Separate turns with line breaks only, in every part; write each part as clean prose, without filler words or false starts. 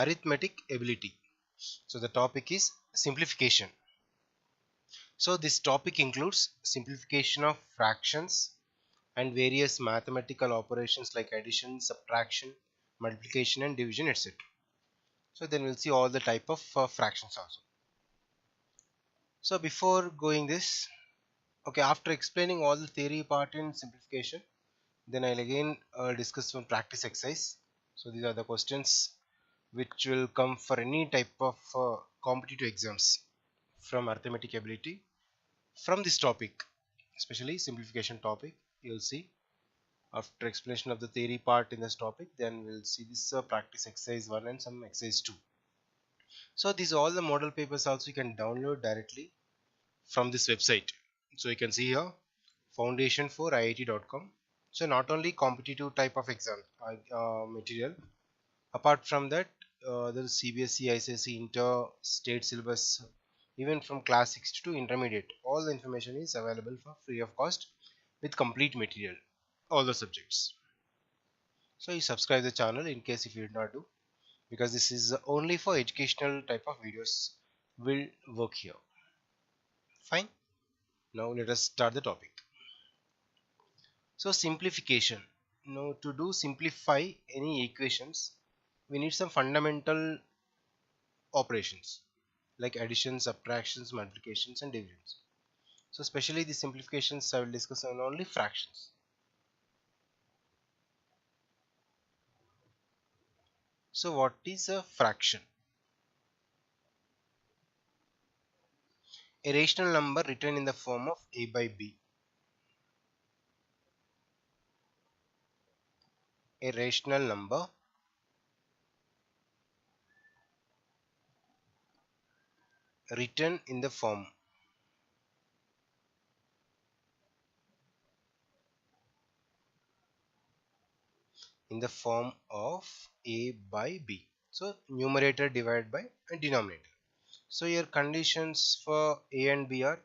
arithmetic ability. So the topic is simplification. So this topic includes simplification of fractions and various mathematical operations like addition, subtraction, multiplication and division, etc. So then we'll see all the type of fractions also. So before going this, okay, after explaining all the theory part in simplification, then I'll again discuss one practice exercise. So these are the questions which will come for any type of competitive exams from arithmetic ability from this topic, especially simplification topic. You'll see after explanation of the theory part in this topic, then we'll see this practice exercise 1 and some exercise 2. So these all the model papers also you can download directly from this website. So you can see here foundation for iit.com. So not only competitive type of exam material, apart from that there is CBSE, ICSE, inter state syllabus, even from class 6 to intermediate, all the information is available for free of cost with complete material, all the subjects. So you subscribe the channel in case if you did not do, because this is only for educational type of videos will work here. Fine. Now let us start the topic. So simplification. Now to do simplify any equations, we need some fundamental operations like addition, subtractions, multiplications and divisions. So especially the simplifications I will discuss on only fractions. So what is a fraction? A rational number written in the form of a by b. A rational number written in the form of a by b. So numerator divided by a denominator. So your conditions for a and b are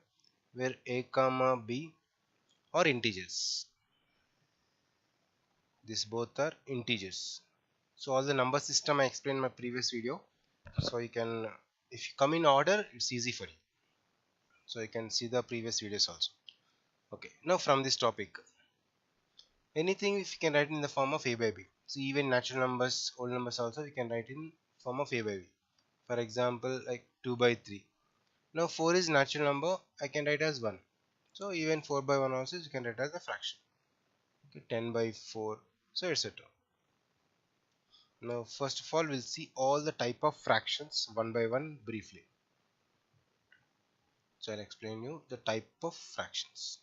where a comma b are integers. These both are integers. So all the number system I explained in my previous video. So you can, if you come in order, it's easy for you. So you can see the previous videos also. Okay, now from this topic, anything if you can write in the form of a by b. So even natural numbers, whole numbers also we can write in form of a by b. For example, like 2 by 3. Now 4 is natural number, I can write as 1. So even 4 by 1 also you can write as a fraction. Okay, 10 by 4, so etc. Now first of all we'll see all the type of fractions one by one briefly. So I'll explain you the type of fractions.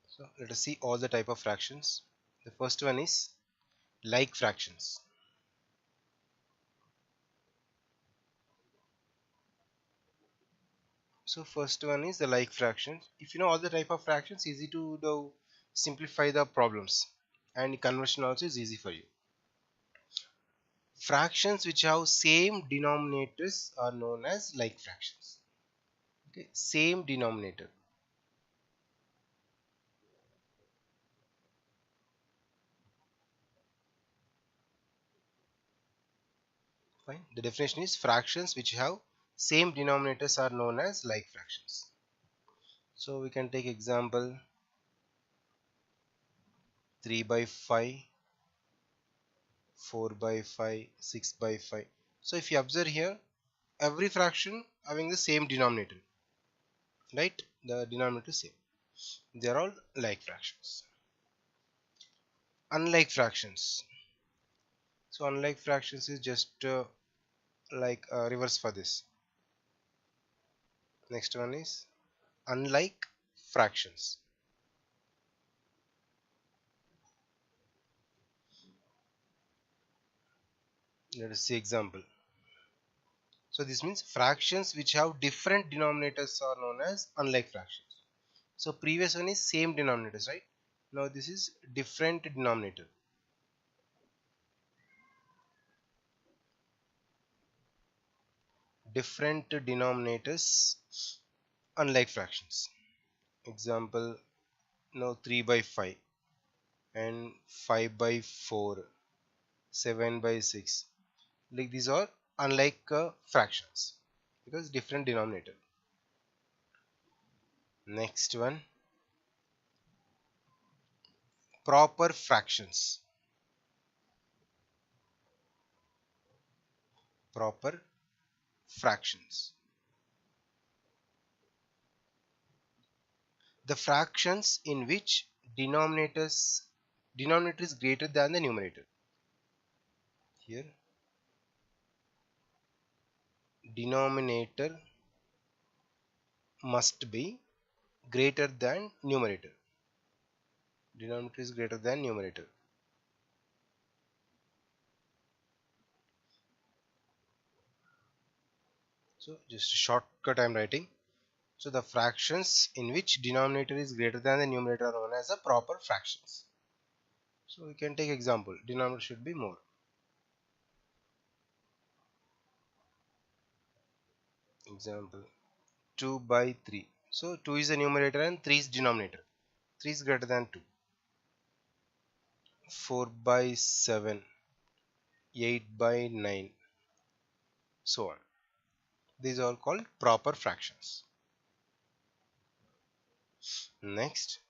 So let us see all the type of fractions. The first one is like fractions. So first one is the like fractions. If you know all the type of fractions, easy to do, simplify the problems, and conversion also is easy for you. Fractions which have same denominators are known as like fractions. Okay, same denominator. Fine. The definition is fractions which have same denominators are known as like fractions. So we can take example 3 by 5, 4 by 5, 6 by 5. So if you observe here, every fraction having the same denominator, right? The denominator is same. They are all like fractions. Unlike fractions. So unlike fractions is just like reverse for this. Next one is unlike fractions. Let us see example. So this means fractions which have different denominators are known as unlike fractions. So previous one is same denominators, right? Now this is different denominator. Different denominators unlike fractions. Example, now 3 by 5 and 5 by 4, 7 by 6. Like these are unlike fractions because different denominator. Next one, proper fractions. Proper fractions. The fractions in which denominator is greater than the numerator. Here denominator must be greater than numerator. Denominator is greater than numerator. So just a shortcut I am writing. So the fractions in which denominator is greater than the numerator are known as the proper fractions. So we can take example. Denominator should be more. Example 2 by 3. So 2 is the numerator and 3 is denominator. 3 is greater than 2. 4 by 7. 8 by 9. So on. These are called proper fractions. Next,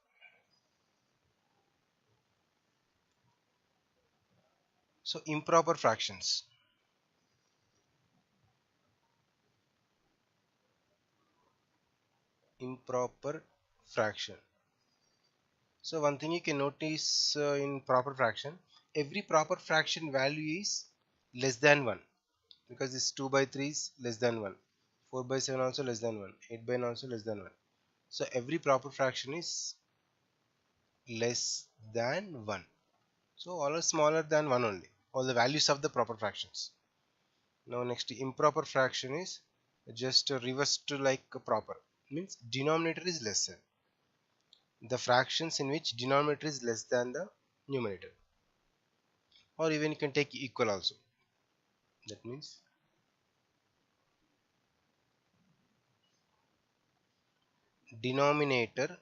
so improper fractions. Improper fraction. So one thing you can notice in proper fraction, every proper fraction value is less than 1 because this 2 by 3 is less than 1, 4 by 7 also less than 1, 8 by 9 also less than 1. So every proper fraction is less than 1. So all are smaller than 1 only, all the values of the proper fractions. Now next, improper fraction is just reverse to like a proper, means denominator is lesser. The fractions in which denominator is less than the numerator, or even you can take equal also. That means denominator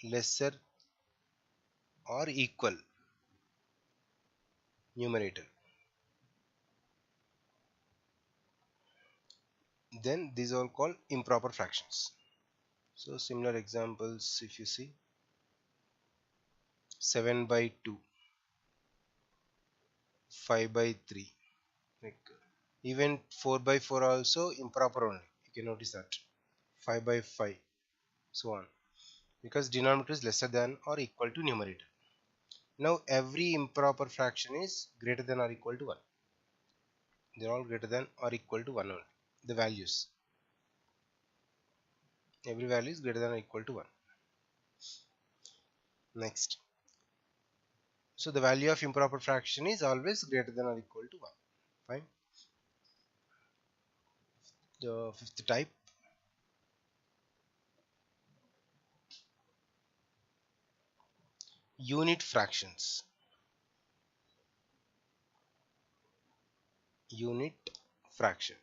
lesser or equal numerator. Then these are called improper fractions. So similar examples, if you see 7 by 2, 5 by 3, like even 4 by 4 also improper only, you can notice that. 5 by 5, so on, because denominator is lesser than or equal to numerator. Now every improper fraction is greater than or equal to 1. They are all greater than or equal to 1 only. The values, every value is greater than or equal to 1. Next, so the value of improper fraction is always greater than or equal to 1. Fine. The fifth type, unit fractions. Unit fraction.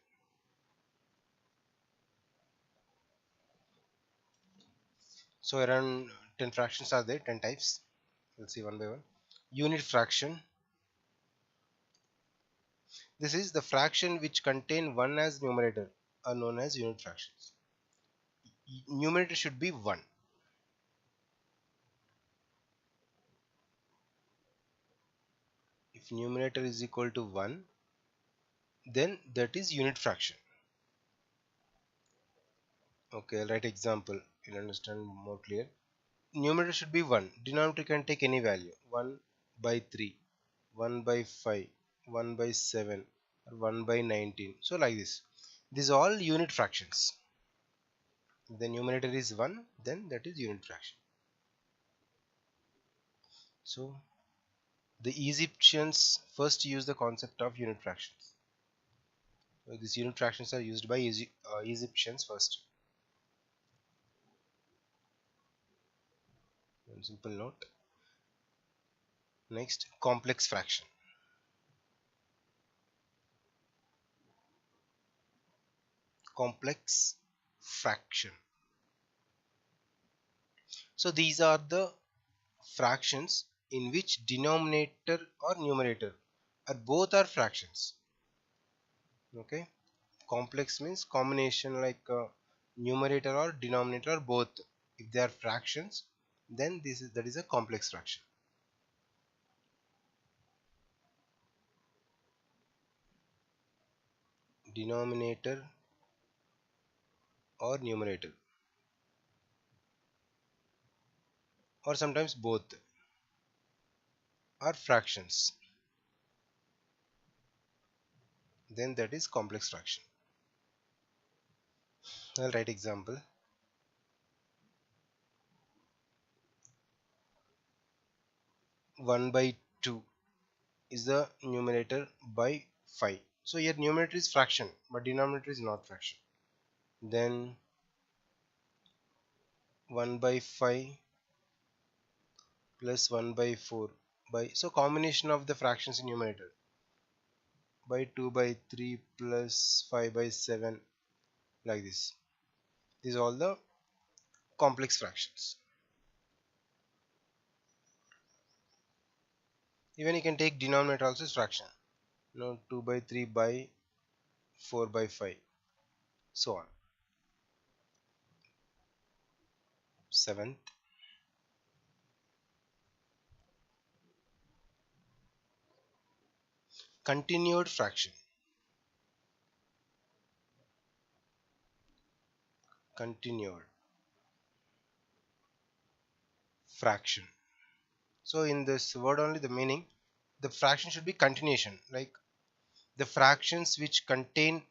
So around 10 fractions are there, 10 types. We'll see one by one. Unit fraction. This is the fraction which contain 1 as numerator are known as unit fractions. Numerator should be 1. If numerator is equal to 1, then that is unit fraction. Okay, I'll write example, you'll understand more clear. Numerator should be 1. Denominator can take any value. 1 by 3, 1 by 5, 1 by 7, or 1 by 19. So like this. These are all unit fractions. If the numerator is 1, then that is unit fraction. So the Egyptians first used the concept of unit fractions. So these unit fractions are used by Egyptians first. One simple note. Next, complex fraction. Complex fraction. So these are the fractions in which denominator or numerator are both are fractions. Okay, complex means combination like numerator or denominator or both. If they are fractions, then that is a complex fraction. Denominator or numerator, or sometimes both are fractions, then that is complex fraction. I'll write example. 1 by 2 is the numerator by 5. So here numerator is fraction but denominator is not fraction. Then 1 by 5 plus 1 by 4 by, so combination of the fractions in numerator, by 2 by 3 plus 5 by 7, like this. These are all the complex fractions. Even you can take denominator also as fraction. 2 by 3 by 4 by 5, so on. Seventh, continued fraction. Continued fraction. So in this word only the meaning, the fraction should be continuation, like the fractions which contain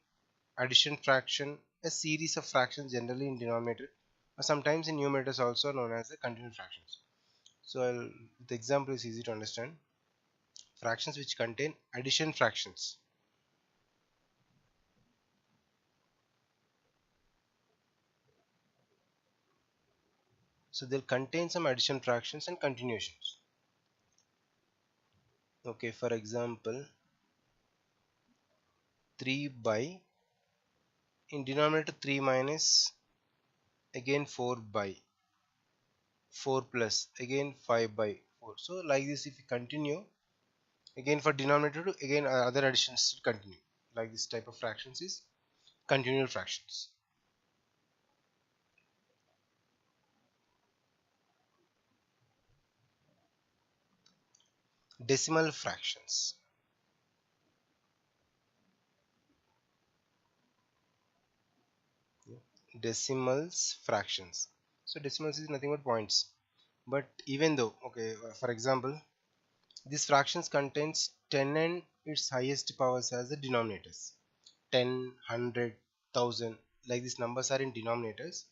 addition fraction, a series of fractions generally in denominator or sometimes in numerators also known as the continued fractions. So the example is easy to understand. Fractions which contain addition fractions. So they'll contain some addition fractions and continuations. Okay, for example, 3 by, in denominator 3 minus, again 4 by, 4 plus, again 5 by 4. So like this, if you continue, again for denominator to again other additions will continue. Like this type of fractions is continual fractions. Decimal fractions. Decimals fractions. So decimals is nothing but points. But even though, okay, for example, this fractions contains 10 and its highest powers as the denominators. 10, 100, 1000, like these numbers are in denominators.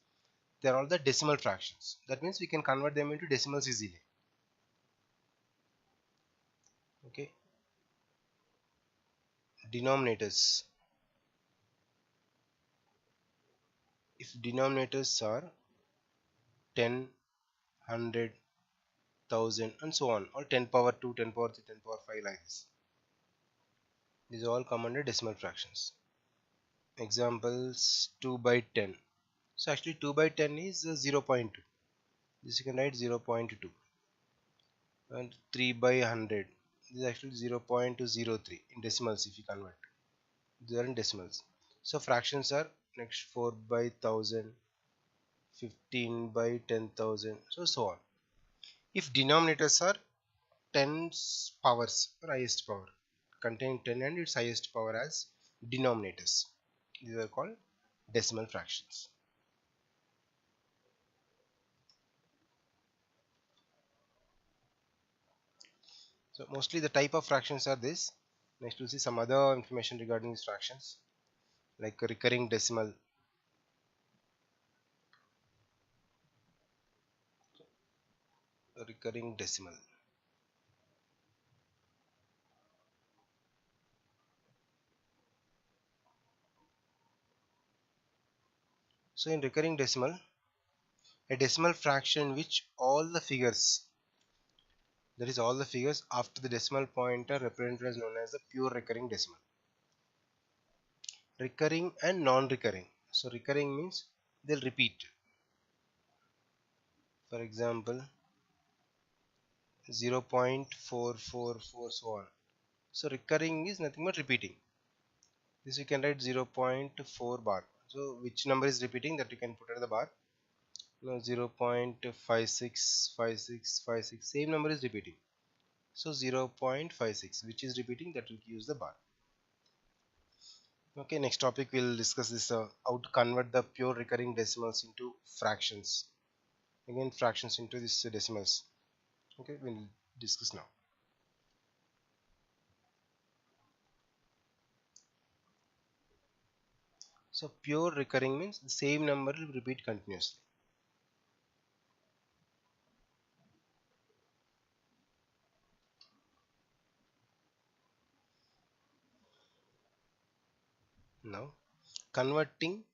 They are all the decimal fractions. That means we can convert them into decimals easily. Okay. Denominators. If denominators are 10, 100, 1000 and so on, or 10 power 2, 10 power 3, 10 power 5, like this. These all come under decimal fractions. Examples, 2 by 10. So actually 2 by 10 is 0.2. This you can write 0.2. And 3 by 100. This is actually 0.203 in decimals if you convert. They are in decimals. So fractions are next 4 by 1000, 15 by 10,000, so on. If denominators are 10's powers or highest power, containing 10 and its highest power as denominators, these are called decimal fractions. So mostly the type of fractions are this. Next we'll see some other information regarding these fractions, like a recurring decimal. Recurring decimal. So in recurring decimal, a decimal fraction in which all the figures, that is all the figures after the decimal point, are represented as known as the pure recurring decimal. Recurring and non-recurring. So recurring means they'll repeat. For example, 0.444, so on. So recurring is nothing but repeating. This you can write 0.4 bar. So which number is repeating, that you can put at the bar. Now 0.565656, same number is repeating. So 0.56, which is repeating, that will use the bar. Okay, next topic we'll discuss this how to convert the pure recurring decimals into fractions. Again, fractions into this decimals. Okay, we'll discuss now. So pure recurring means the same number will repeat continuously. Now, converting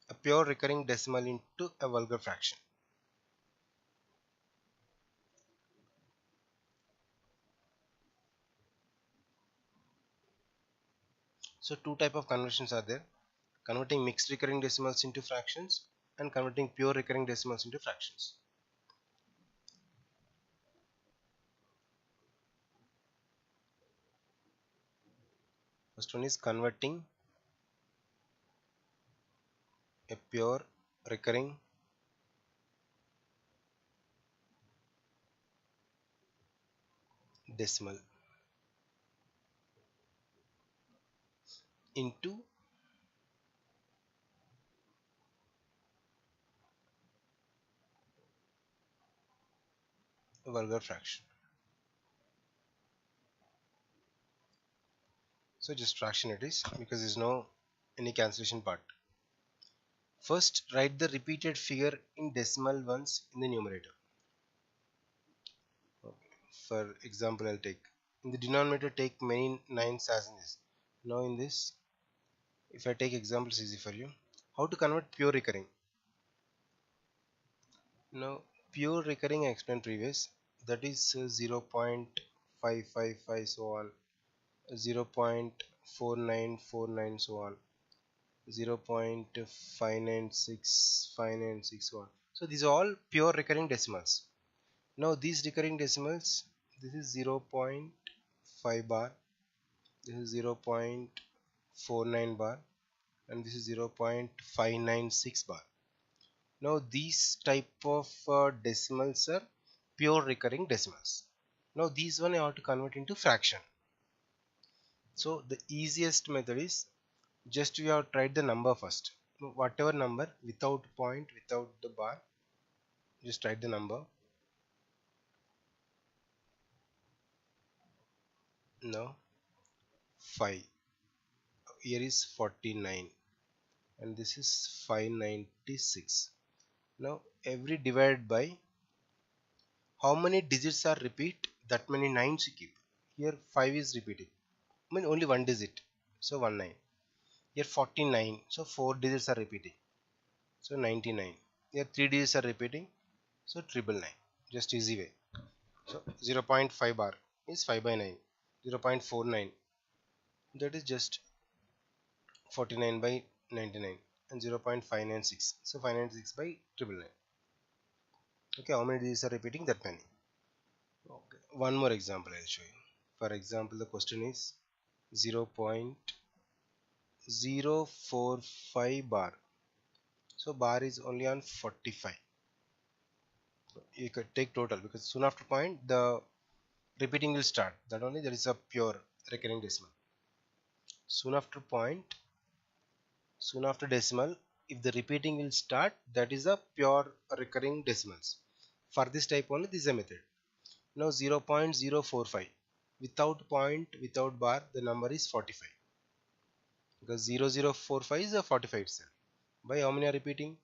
a pure recurring decimal into a vulgar fraction. So two type of conversions are there: converting mixed recurring decimals into fractions and converting pure recurring decimals into fractions. First one is converting a pure recurring decimal into a vulgar fraction. So just fraction it is, because there is no any cancellation part. First, write the repeated figure in decimal ones in the numerator. Okay. For example, I'll take in the denominator, take many nines as in this. Now in this, if I take examples easy for you, how to convert pure recurring. Now pure recurring I explained previous, that is 0.555, so on, 0.4949, so on, 0.596596, so on. So these are all pure recurring decimals. Now these recurring decimals, this is 0.5 bar, this is 0.49 bar, and this is 0.596 bar. Now these type of decimals are pure recurring decimals. Now these one I have to convert into fraction. So the easiest method is, just we have tried the number first. Whatever number, without point, without the bar, just write the number. Now 5, here is 49, and this is 596. Now every divided by how many digits are repeat, that many nines you keep. Here 5 is repeating, I mean only one digit, so 19. Here 49, so 4 digits are repeating, so 99. Here 3 digits are repeating, so 999. Just easy way. So 0.5 bar is 5 by 9, 0.49, that is just 49 by 99, and 0.596, so 596 by 999. Okay, how many digits are repeating, that many. Okay, one more example I'll show you. For example, the question is 0.045 bar. So bar is only on 45. You could take total, because soon after point the repeating will start. That only, there is a pure recurring decimal. Soon after point, soon after decimal, if the repeating will start, that is a pure recurring decimals. For this type only, this is a method. Now 0.045, without point, without bar, the number is 45, because 0045 is a 45 itself. By how many are repeating?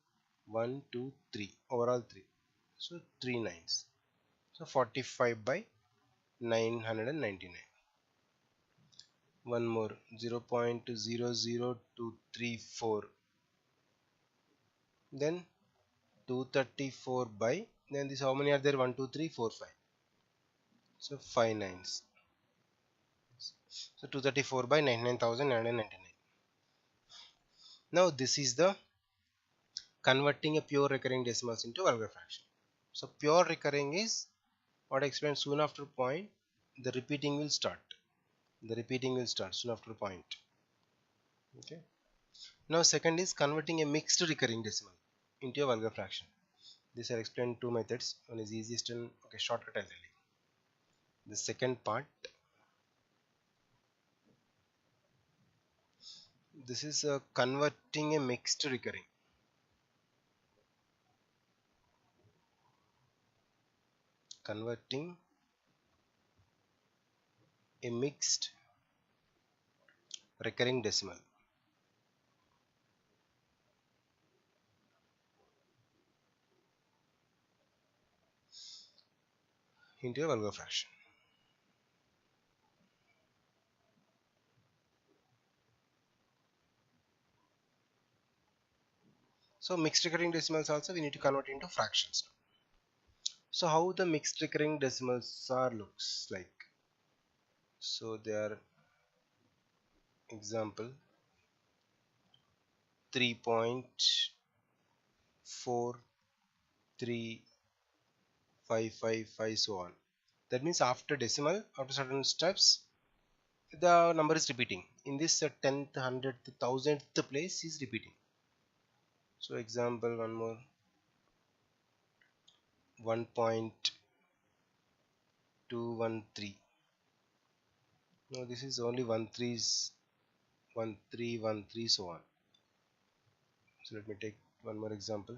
1 2 3, overall 3, so 3 nines, so 45 by 999. One more, 0.00234, then 234 by, then this how many are there, 1 2 3 4 5, so 5 nines, so 234 by 99,999. Now this is the converting a pure recurring decimals into vulgar fraction. So pure recurring is what I explained. Soon after point the repeating will start. The repeating will start soon after point. Okay. Now second is converting a mixed recurring decimal into a vulgar fraction. This I explained two methods. One is easiest and okay, shortcut I'll tell you. The second part, this is converting a mixed recurring. Converting a mixed recurring decimal into a vulgar fraction. So mixed recurring decimals also we need to convert into fractions. So how the mixed recurring decimals are looks like. So they are example 3.4355 so on. That means after decimal, after certain steps, the number is repeating. In this 10th, 100th, 1000th place is repeating. So example one more 1.213. No, this is only 13's 1313 so on. So let me take one more example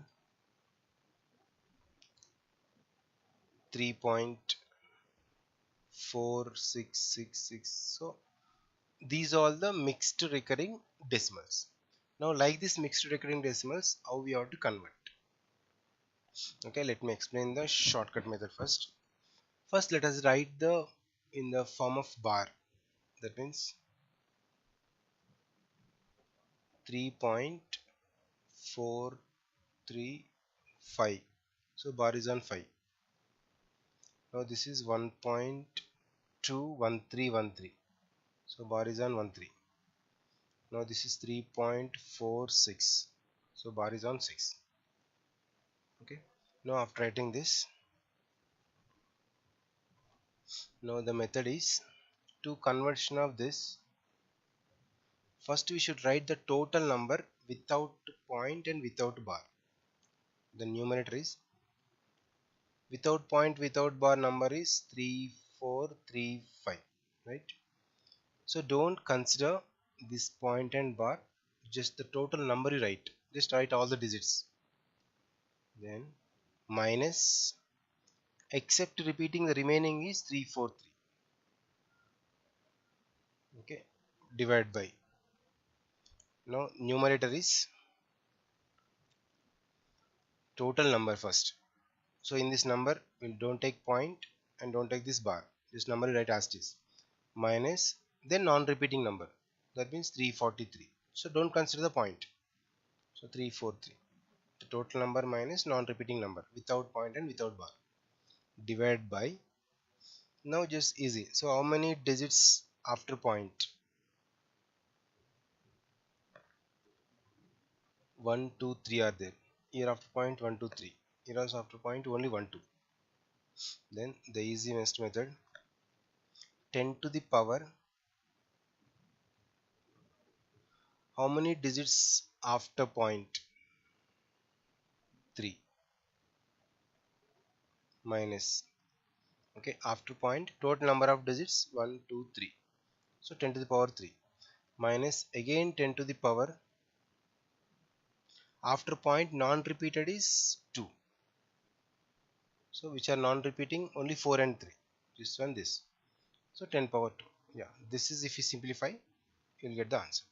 3.4666. So these are all the mixed recurring decimals. Now like this mixed recurring decimals, how we have to convert. Okay, let me explain the shortcut method first. First let us write the in the form of bar. That means 3.435. So bar is on 5. Now this is 1.21313. So bar is on 13. Now this is 3.46. So bar is on 6. Okay. Now after writing this, now the method is to conversion of this. First we should write the total number without point and without bar. The numerator is without point without bar number is 3435, right? So don't consider this point and bar, just the total number you write. Just write all the digits. Then minus, except repeating the remaining is 343. Okay, divide by. Now numerator is total number first. So in this number we don't take point and don't take this bar. This number you write as it is. Minus then non-repeating number. That means 343. So don't consider the point. So 343. The total number minus non-repeating number without point and without bar. Divide by. Now just easy. So how many digits after point? 1, 2, 3 are there. Here after point 1, 2, 3. Here also after point only 1, 2. Then the easiest method 10 to the power. How many digits after point? 3 minus. Okay, after point total number of digits 1, 2, 3. So 10 to the power 3 minus again 10 to the power. After point non-repeated is 2. So which are non-repeating only 4 and 3. This one, this. So 10 power 2. Yeah, this is if you simplify, you will get the answer.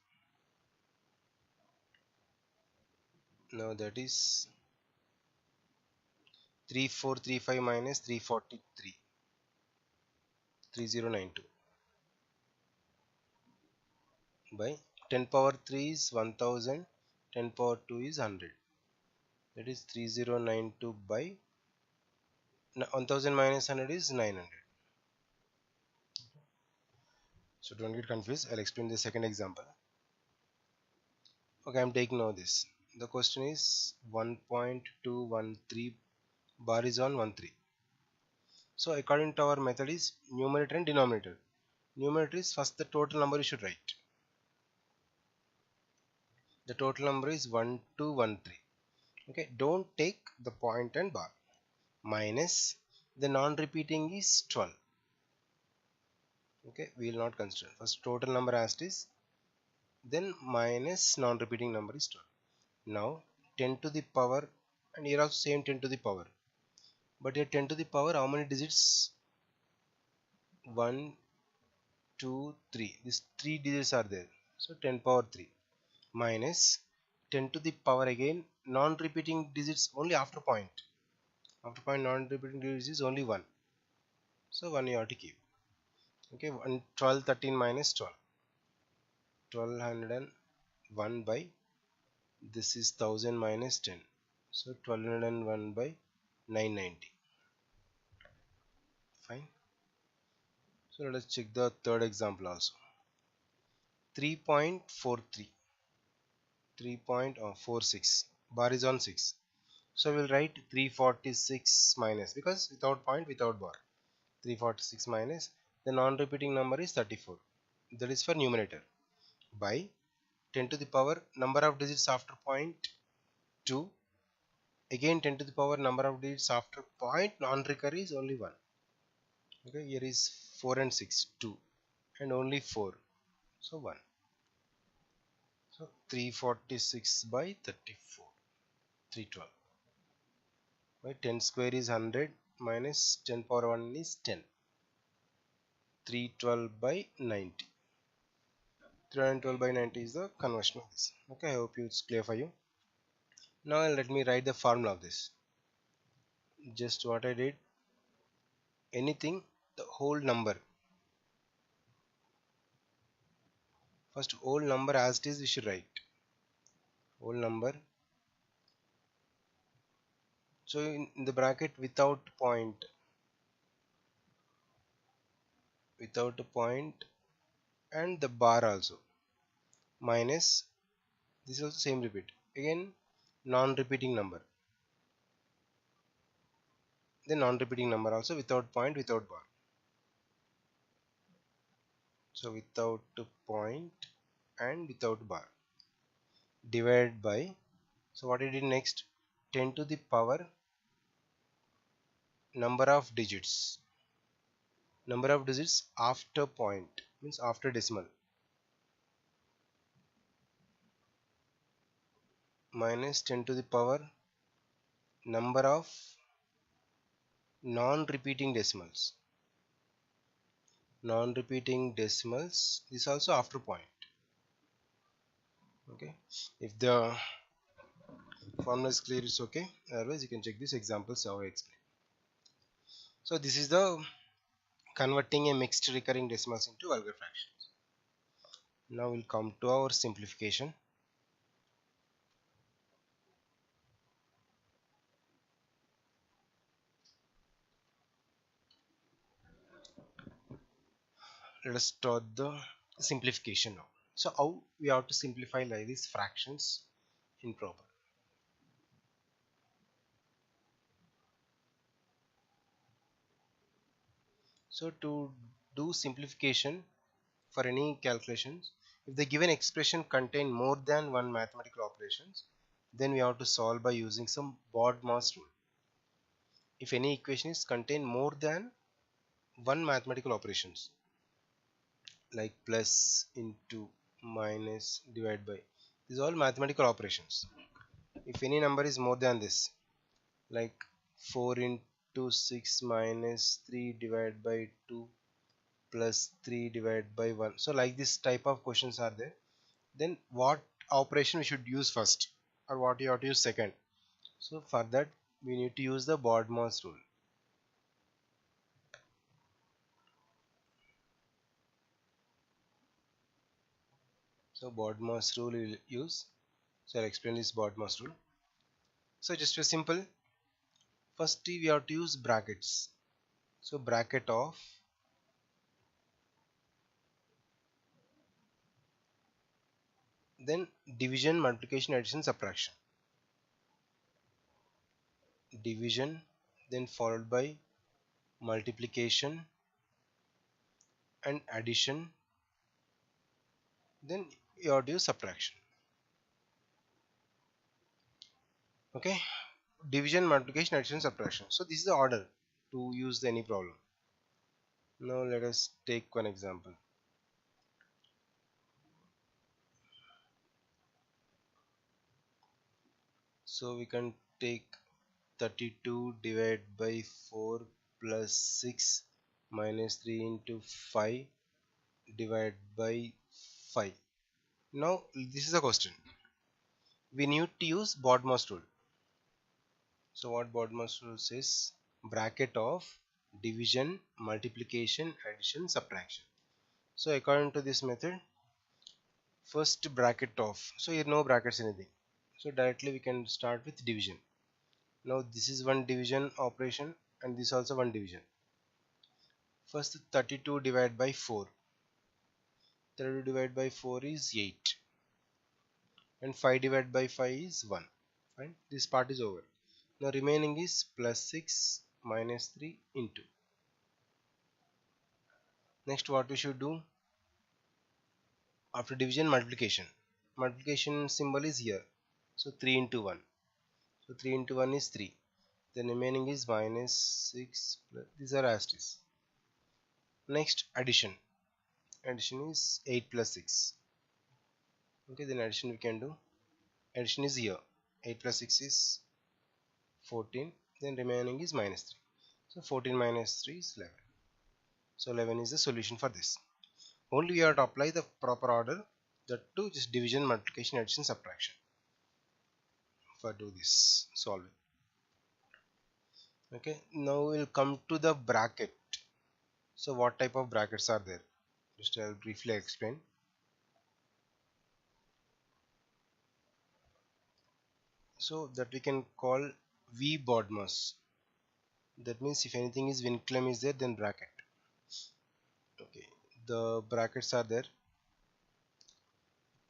Now that is 3435 minus 343. 3092 by 10 power 3 is 1000. 10 power 2 is 100. That is 3092 by 1000 minus 100 is 900. So don't get confused. I'll explain the second example. Okay, I'm taking now this. the question is 1.213 bar is on 13. So according to our method is numerator and denominator. Numerator is first the total number you should write. The total number is 1213. Okay, don't take the point and bar. Minus the non-repeating is 12. Okay, we will not consider. First total number as it is, then minus non-repeating number is 12. Now 10 to the power, and here also same 10 to the power. But here 10 to the power, how many digits? 1, 2, 3. These 3 digits are there. So 10 power 3 minus 10 to the power again non-repeating digits only after point. After point non-repeating digits is only 1. So 1 you have to keep. Okay, 12, 13 minus 12. 1201 by this is 1000 minus 10. So 1201 by 990. Fine. So let us check the third example also. 3.43. 3.46 bar is on 6. So we'll write 346 minus, because without point without bar, 346 minus the non-repeating number is 34. That is for numerator, by 10 to the power number of digits after point 2, again 10 to the power number of digits after point non-recur is only 1. Okay, here is 4 and 6 2 and only 4, so 1. So 346 by 34, 312. Right, 10 square is 100 minus 10 power 1 is 10. 312 by 90. 312 by 90 is the conversion of this. Okay, I hope it's clear for you. Now let me write the formula of this. Just what I did, anything, the whole number. First whole number as it is we should write. Whole number. So in the bracket without a point and the bar also, minus this is also same repeat, again non-repeating number, then non-repeating number also without point without bar. So without a point and without bar, divided by, so what I did next, 10 to the power number of digits after point, means after decimal, minus 10 to the power number of non-repeating decimals. This is also after point. Okay, if the formula is clear, it's okay. Otherwise you can check these examples how I explain. So this is the converting a mixed recurring decimals into vulgar fractions. Now we'll come to our simplification. Let us start the simplification now. So how we have to simplify like these fractions in proper. So to do simplification for any calculations, if the given expression contain more than one mathematical operations, then we have to solve by using some BODMAS rule. If any equation is contain more than one mathematical operations, like plus, into, minus, divide by, these are all mathematical operations. If any number is more than this, like 4 into 6 minus 3 divided by 2 plus 3 divided by 1, so like this type of questions are there, then what operation we should use first, or what you have to use second? So for that we need to use the BODMAS rule. So BODMAS rule we will use. So I'll explain this BODMAS rule. So just a simple, first we have to use brackets. So bracket of then division, multiplication, addition, subtraction. division, then followed by multiplication and addition, then you have to use subtraction. Okay, division, multiplication, addition, subtraction. So this is the order to use any problem. Now let us take one example. So we can take 32 divided by 4 plus 6 minus 3 into 5 divided by 5. Now this is a question. We need to use BODMAS rule. So what BODMAS rule says? Bracket of division, multiplication, addition, subtraction. So according to this method, first bracket off. So here no brackets anything. So directly we can start with division. Now this is one division operation and this also one division. First 32 divided by 4. 32 divided by 4 is 8. And 5 divided by 5 is 1. Fine. This part is over. Now remaining is plus 6 minus 3 into. Next what we should do? After division, multiplication. Multiplication symbol is here. So 3 into 1. So 3 into 1 is 3. The remaining is minus 6 plus, these are as it is. Next addition. Addition is 8 plus 6. Okay, then addition we can do. Addition is here. 8 plus 6 is 14. Then remaining is minus 3. So 14 minus 3 is 11. So 11 is the solution for this. Only we have to apply the proper order, that to just division, multiplication, addition, subtraction. For do this solve it. Okay, now we'll come to the bracket. So what type of brackets are there? Just I'll briefly explain. So that we can call V BODMAS. That means if anything is Winclum is there, then bracket. Okay, the brackets are there.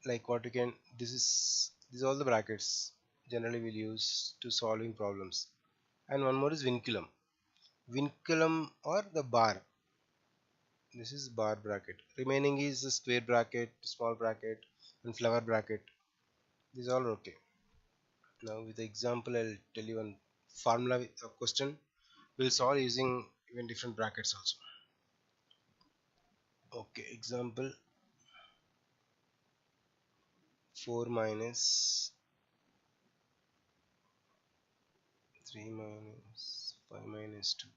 Like what you can, these all the brackets generally we'll use to solving problems. And one more is Vinculum. Vinculum or the bar. This is bar bracket. Remaining is the square bracket, small bracket, and flower bracket. These all are okay. Now with the example, I'll tell you one formula question. We'll solve using even different brackets also. Okay, example 4 minus 3 minus 5 minus 2.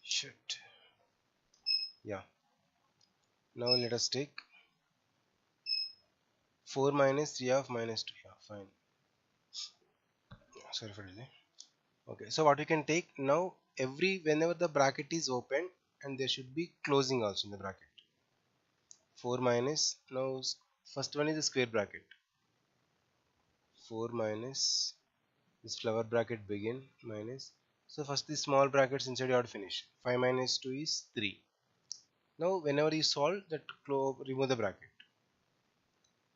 Shit. Yeah. Now let us take 4 minus 3 of minus 2. Yeah, fine. Sorry for delay. Okay, so what we can take now, whenever the bracket is open, and there should be closing also in the bracket. 4 minus, now first one is the square bracket. 4 minus this flower bracket begin minus. So first the small brackets inside you have to finish. 5 minus 2 is 3. Now whenever you solve that, remove the bracket.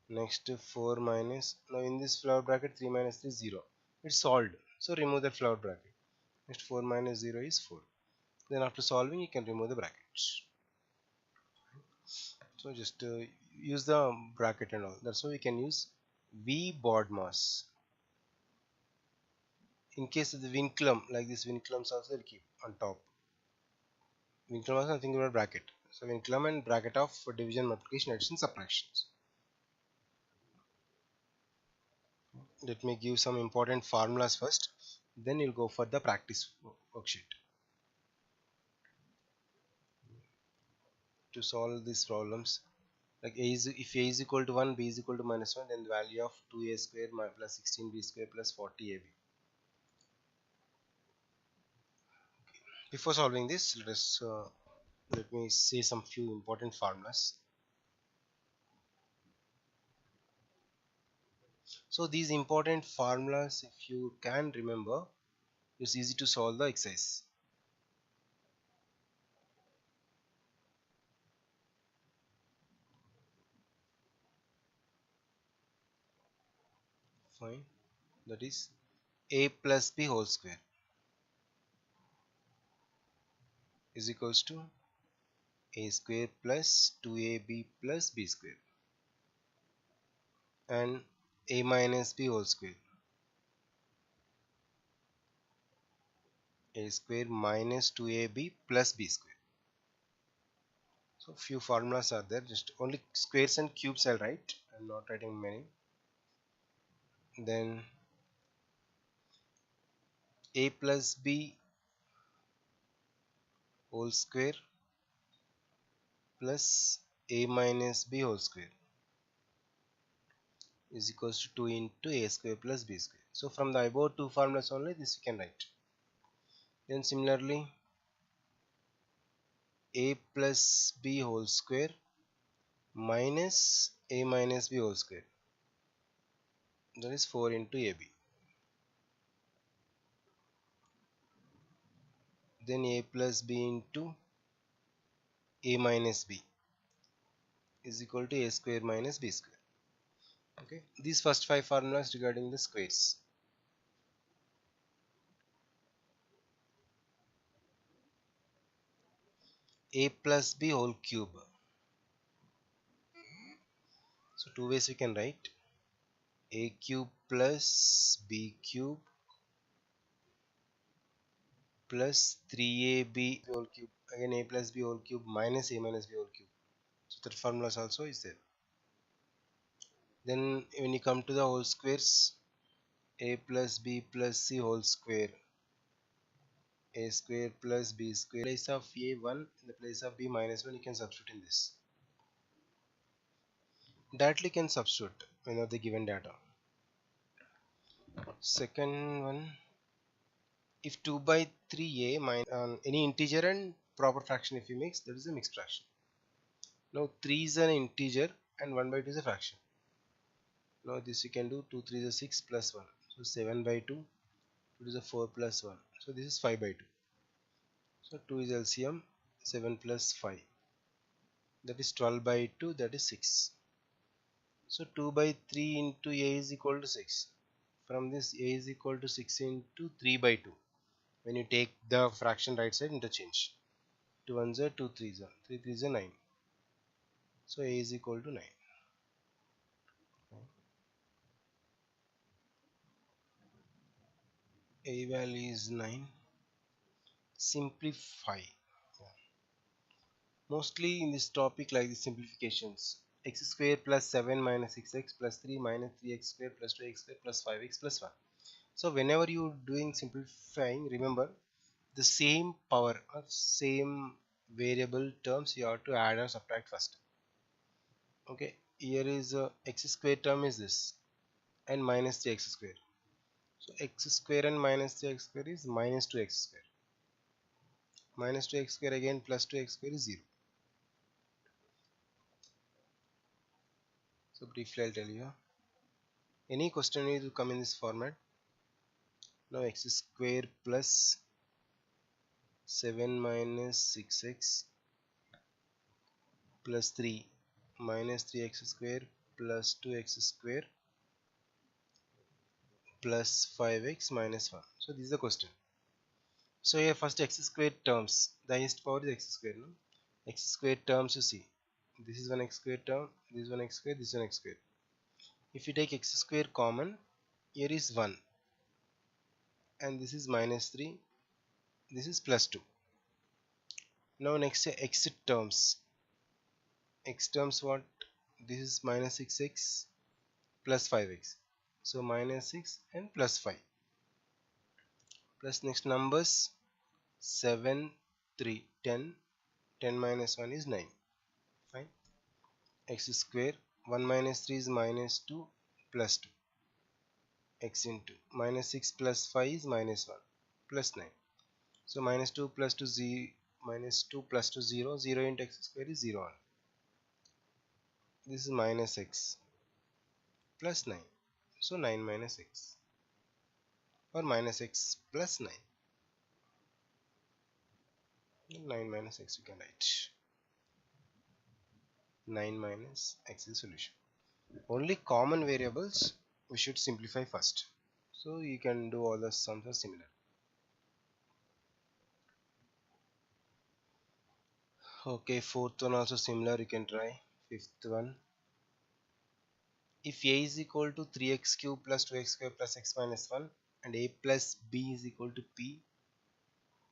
Next 4 minus, now in this flower bracket 3 minus 3 is 0. It's solved. So remove that flower bracket. Next 4 minus 0 is 4. Then after solving you can remove the brackets. So just use the bracket and all. That's why we can use V BODMAS. In case of the Winclum, like this Winclums also will keep on top. Winclum also nothing about bracket. So Winclum and bracket of division, multiplication, addition, subtractions. Let me give some important formulas first. Then you'll go for the practice worksheet. To solve these problems, like if a is equal to 1, b is equal to minus 1, then the value of 2a square plus 16b square plus 40ab. Before solving this, let me say some few important formulas. So these important formulas, if you can remember, it's easy to solve the exercise. Fine. That is a plus b whole square is equals to a square plus 2ab plus b square, and a minus b whole square, a square minus 2ab plus b square. So few formulas are there, just only squares and cubes I'll write. I'm not writing many. Then a plus b whole square plus a minus b whole square is equals to 2 into a square plus b square. So from the above two formulas only this we can write. Then similarly a plus b whole square minus a minus b whole square, that is 4 into ab. Then a plus b into a minus b is equal to a square minus b square. Okay, these first five formulas regarding the squares. A plus b whole cube. So two ways we can write: a cube plus b cube plus 3ab whole cube, again a plus b whole cube minus a minus b whole cube. So that formulas also is there. Then when you come to the whole squares, a plus b plus c whole square, a square plus b square. In place of a 1, in the place of b minus 1, you can substitute in this. Directly can substitute when of the given data. Second one, if 2 by 3a minus any integer and proper fraction if you mix, that is a mixed fraction. Now 3 is an integer and 1 by 2 is a fraction. Now this you can do: 2 3 is 6 plus 1, so 7 by 2, 2 is a 4 plus 1, so this is 5 by 2. So 2 is LCM, 7 plus 5, that is 12 by 2, that is 6. So 2 by 3 into a is equal to 6. From this a is equal to 6 into 3 by 2. When you take the fraction right side, interchange. 2 1s are 2 3s are 3 3s are 9. So a is equal to 9. A value is 9. Simplify. Mostly in this topic, like the simplifications: x square plus 7 minus 6x plus 3 minus 3x square plus 2x square plus 5x plus 1. So whenever you doing simplifying, remember the same power or same variable terms you have to add or subtract first. Okay, here is x square term is this, and minus 3x square. So x square and minus 3x square is minus 2x square. Minus 2x square again plus 2x square is 0. So briefly I'll tell you. Any question need to come in this format. Now x square plus 7 minus 6x plus 3 minus 3x square plus 2x square plus 5x minus 1. So this is the question. So here first x square terms, the highest power is x square. No? X square terms you see. This is one x square term, this is one x square, this is one x square. If you take x square common, here is 1 and this is minus 3, this is plus 2. Now next x terms. X terms what? This is minus 6x plus 5x. So minus 6 and plus 5. Plus next numbers 7, 3, 10. 10 minus 1 is 9. Fine. X square. 1 minus 3 is minus 2 plus 2. X into minus 6 plus 5 is minus 1 plus 9. So minus 2 plus 2 0, minus 2 plus 2 0. 0 into x square is 0 1. This is minus x plus 9. So 9 minus x, or minus x plus 9. 9 minus x you can write. 9 minus x is solution. Only common variables we should simplify first. So you can do all the sums are similar. Okay, fourth one also similar, you can try. Fifth one, if a is equal to 3x cube plus 2x square plus x minus 1 and a plus b is equal to p,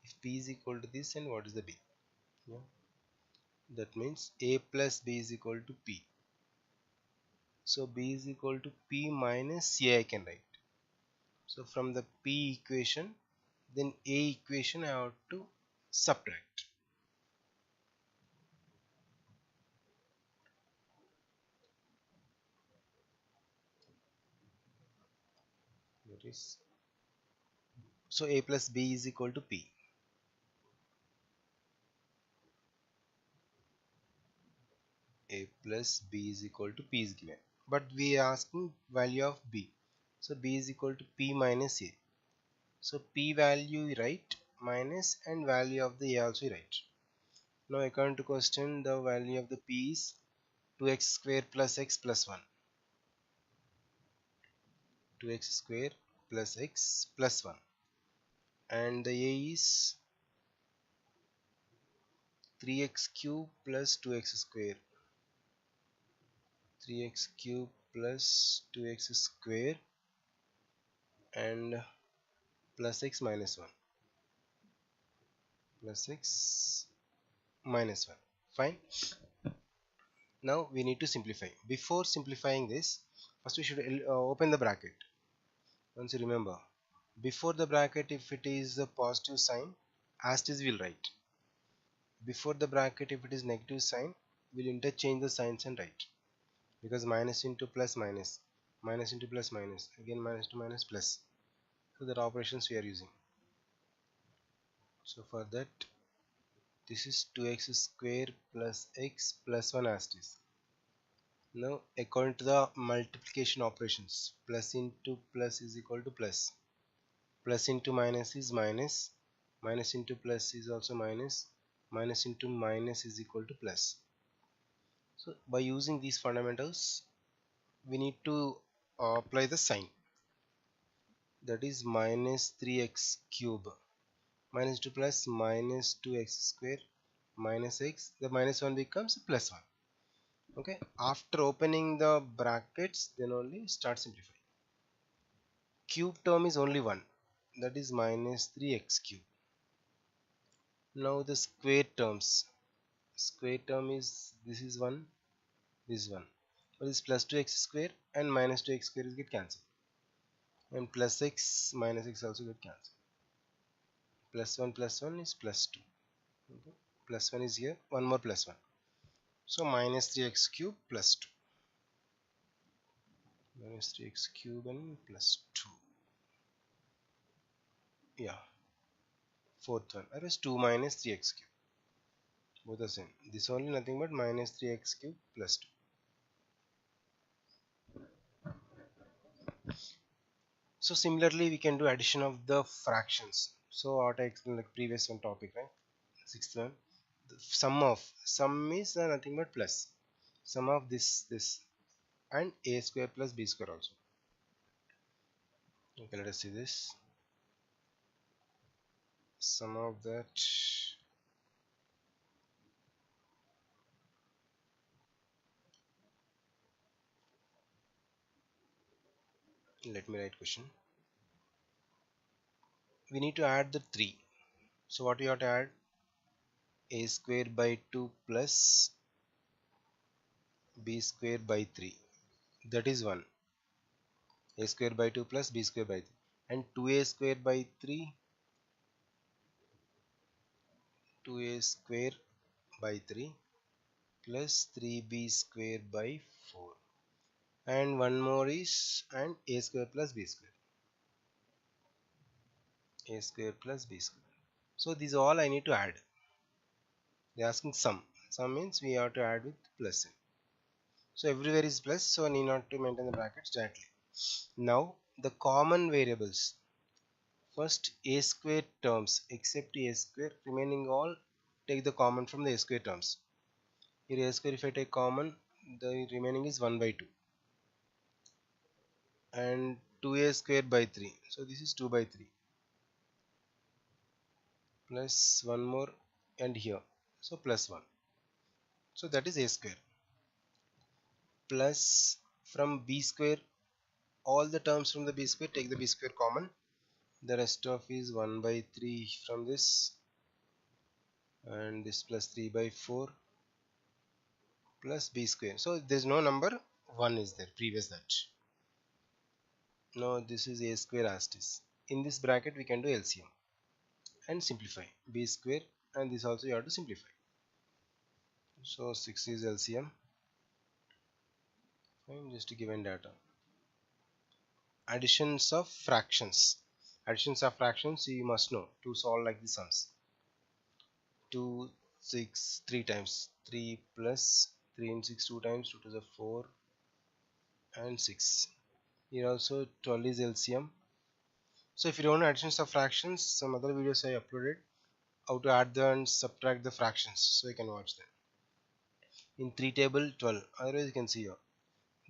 if p is equal to this, and what is the b? Yeah, that means a plus b is equal to p. So b is equal to p minus a, I can write. So from the p equation, then a equation I have to subtract. That is, so a plus b is equal to p. A plus b is equal to p is given, but we are asking value of b. So b is equal to p minus a. So p value you write minus, and value of the a also you write. Now according to question, the value of the p is 2x square plus x plus 1. 2x square plus x plus 1, and the a is 3x cube plus 2x square. 3x cube plus 2x square and plus x minus 1. Plus x minus 1. Fine. Now we need to simplify. Before simplifying this, first we should open the bracket. Once you remember, before the bracket, if it is a positive sign, as it is we'll write. Before the bracket, if it is negative sign, we'll interchange the signs and write. Because minus into plus minus, minus into plus minus, again minus to minus plus. So that operations we are using. So for that, this is 2x square plus x plus 1 as it is. Now according to the multiplication operations, plus into plus is equal to plus, plus into minus is minus, minus into plus is also minus, minus into minus is equal to plus. So by using these fundamentals, we need to apply the sign, that is minus 3x cube minus to plus minus 2x square minus x, the minus 1 becomes plus 1. Okay, after opening the brackets, then only start simplifying. Cube term is only one, that is minus 3x cube. Now the square terms, square term is, this is 1, this is 1, but this plus 2x square and minus 2x square is get cancelled, and plus x minus x also get cancelled. Plus 1 is plus 2. Okay. Plus 1 is here, one more plus 1, so minus 3x cube plus 2, minus 3x cube and plus 2. Yeah, fourth one, that is 2 minus 3x cube, both are same. This only nothing but minus 3x cube plus 2. So similarly we can do addition of the fractions. So what I explained like previous one topic, right? Sixth one, the sum is nothing but plus sum of this and a square plus b square also. Okay, let us see this. Sum of that, let me write question. We need to add the 3. So what we have to add? A square by 2 plus b square by 3, that is 1. A square by 2 plus b square by 3, and 2a square by 3, 2a square by 3 plus 3b square by 4, and one more is, and a square plus b square, a square plus b square. So these all I need to add. They are asking sum. Sum means we have to add with plus n. So everywhere is plus, so I need not to maintain the brackets directly. Now the common variables. First a square terms, except a square, remaining all take the common from the a square terms. Here a square, if I take common, the remaining is 1 by 2. and 2a square by 3. So this is 2 by 3 plus one more and here. So plus 1. So that is a square plus from b square, all the terms from the b square, take the b square common. The rest of is 1 by 3 from this, and this plus 3 by 4 plus b square. So there's no number 1 is there, previous that. Now this is a square as it is. In this bracket we can do LCM and simplify b square, and this also you have to simplify. So 6 is LCM. Fine, just given data. Additions of fractions. Additions of fractions you must know to solve like the sums. 2, 6, 3 times. 3 plus 3 and 6 2 times. 2 to the 4 and 6. Here also 12 is LCM. So if you don't know additions of fractions, some other videos I uploaded how to add and subtract the fractions, so you can watch them. In 3 table 12, otherwise you can see here.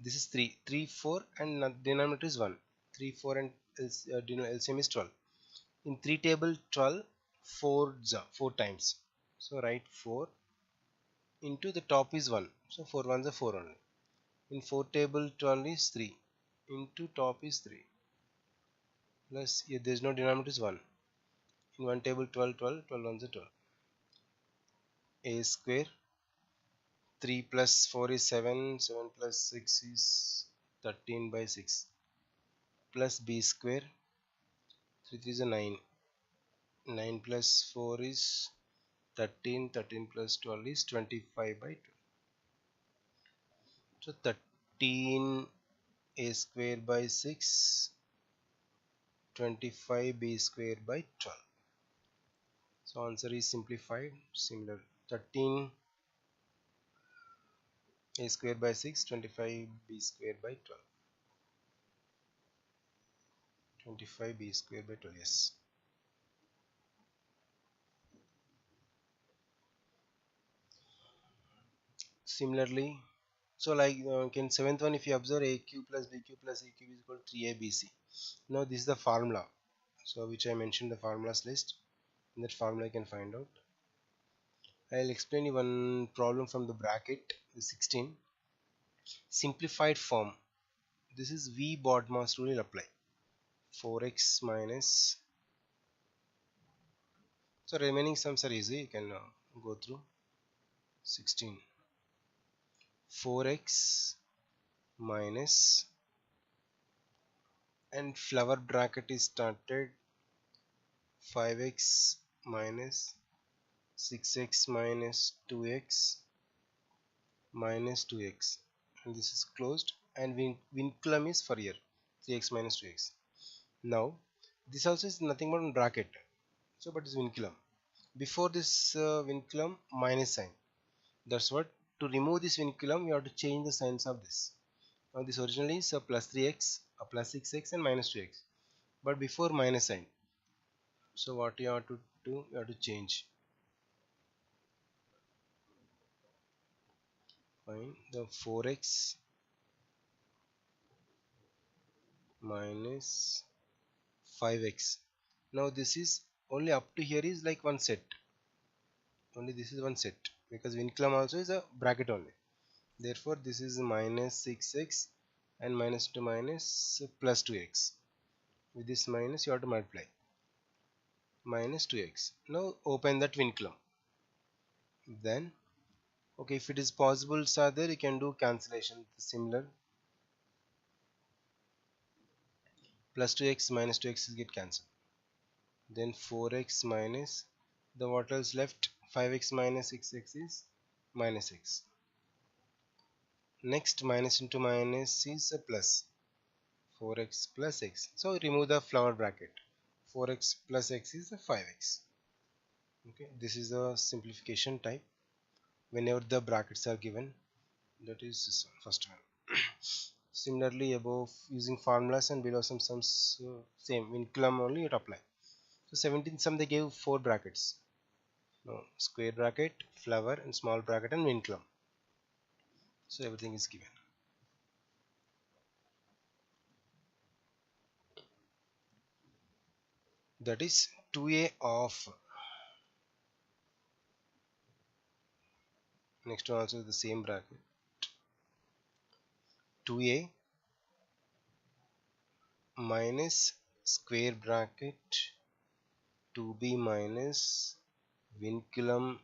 This is 3, 4 and denominator is 1. 3, 4 and LCM is 12. In 3 table 12, 4 times. So write 4 into the top is 1. So 4 ones are 4 only. In 4 table 12 is 3 into top is 3 plus here there is no denominator is 1. In 1 table 12 ones are 12. A square, 3 plus 4 is 7, 7 plus 6 is 13 by 6 plus b square, 3 is a 9, 9 plus 4 is 13, 13 plus 12 is 25 by 12. So 13 a square by 6, 25 b square by 12. So answer is simplified, similar. 13 a square by 6, 25 b square by 12. 25 b square by 12, yes. Similarly, so like in 7th one, if you observe a cube plus b cube plus a cube is equal to 3abc. Now this is the formula, so which I mentioned the formulas list. In that formula I can find out. I'll explain you one problem from the bracket, the 16. Simplified form. This is V BODMAS rule will apply. 4x minus. So remaining sums are easy. You can go through. 16. 4x minus, and flower bracket is started 5x minus 6x minus 2x minus 2x, and this is closed, and vinculum is for here 3x minus 2x. Now this also is nothing but bracket, so but it's vinculum. Before this vinculum minus sign, that's what, to remove this vinculum you have to change the signs of this. Now this originally is a plus 3x, a plus 6x and minus 2x, but before minus sign, so what you have to do, you have to change. Fine, the 4x minus 5x. Now this is only up to here is like one set, only this is one set, because vinculum also is a bracket only. Therefore this is minus 6x and minus to minus plus 2x. With this minus you have to multiply, minus 2x. Now open that vinculum. Then okay, if it is possible are there, you can do cancellation similar. Plus 2x minus 2x get cancelled. Then 4x minus, the what else left, 5x minus 6x is minus x. Next minus into minus is a plus, 4x plus x. So remove the flower bracket, 4x plus x is a 5x. Okay, this is the simplification type whenever the brackets are given. That is this one, first one. Similarly above using formulas and below some sums, same vinculum only it apply. So 17 sum they gave 4 brackets. Now square bracket, flower and small bracket and vinculum. So everything is given. that is 2a of, next one also the same bracket, 2a minus square bracket 2b minus vinculum,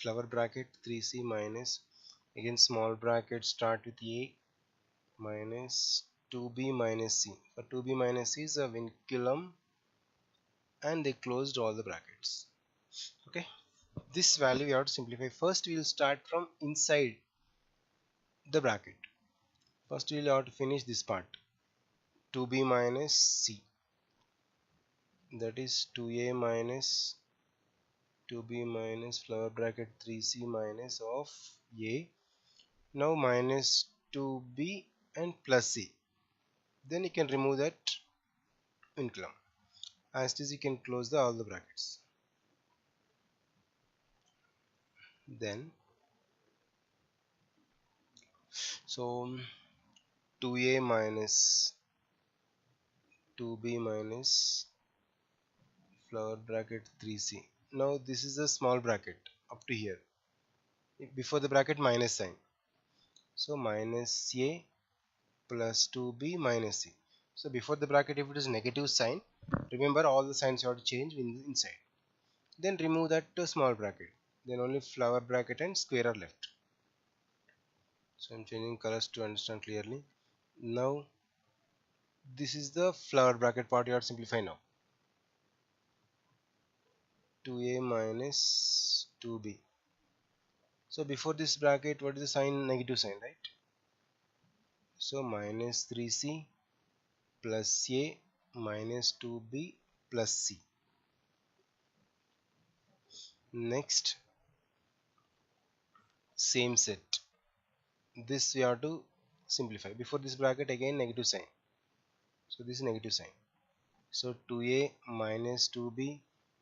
flower bracket 3c minus, again small bracket start with a, minus 2b minus c. For 2b minus c is a vinculum, and they closed all the brackets. Okay, this value we have to simplify. First we will start from inside the bracket. First we will have to finish this part, 2b minus c, that is 2a minus 2b minus flower bracket 3c minus of a. Now minus 2b and plus c, then you can remove that vinculum. As it is, you can close all the brackets. Then so 2a minus 2b minus flower bracket 3c. Now this is a small bracket up to here, before the bracket minus sign, so minus a plus 2b minus c. So before the bracket, if it is negative sign, remember all the signs you have to change inside. Then remove that to small bracket, then only flower bracket and square are left. So I'm changing colors to understand clearly. Now this is the flower bracket part you have to simplify now. 2a minus 2b. So before this bracket, what is the sign? Negative sign, right? So minus 3c plus a minus 2b plus c. Next, same set. This we have to simplify. Before this bracket, again negative sign. So this is negative sign. So 2a minus 2b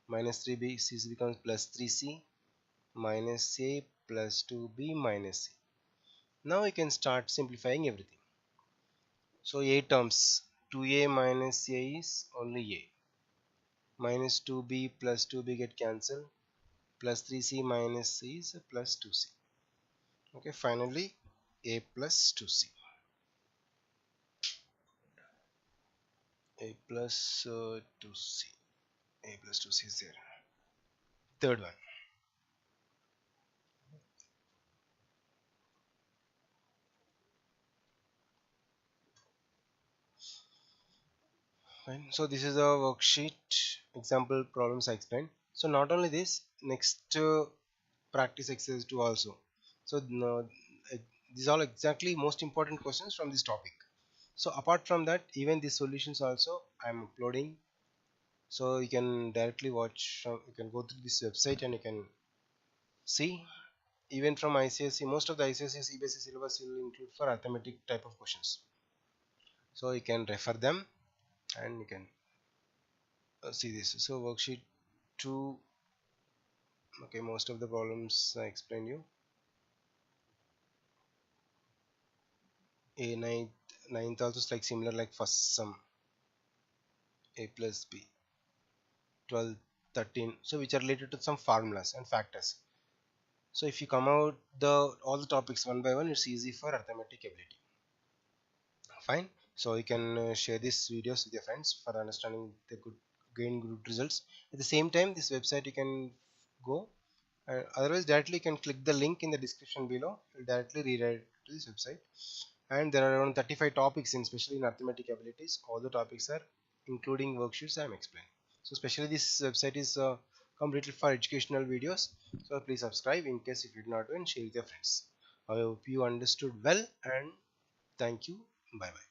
minus 3b, c becomes plus 3c minus a plus 2b minus c. Now we can start simplifying everything. So a terms, 2a minus a is only a, minus 2b plus 2b get cancelled, plus 3c minus c is plus 2c. Okay, finally a plus 2c. A plus 2c. A plus 2c is there. Third one. Fine. So this is a worksheet example problems I explained. So not only this, next practice exercise 2 also. So these are exactly most important questions from this topic. So apart from that, even these solutions also I am uploading, so you can directly watch, you can go through this website and you can see. Even from ICSE, most of the ICSE CBSE syllabus will include for arithmetic type of questions, so you can refer them and you can see this. So worksheet 2, okay, most of the problems I explained you. A ninth also is like similar, like first sum, a plus b, 12, 13, so which are related to some formulas and factors. So if you come out all the topics one by one, it's easy for arithmetic ability. Fine. So you can share these videos with your friends for understanding the gain good results. At the same time, this website you can go, otherwise directly you can click the link in the description below. It will directly redirect to this website. And there are around 35 topics, especially in arithmetic abilities. All the topics are including worksheets I am explaining. So especially this website is completely for educational videos. So please subscribe in case if you did not do, and share with your friends. I hope you understood well, and thank you. Bye bye.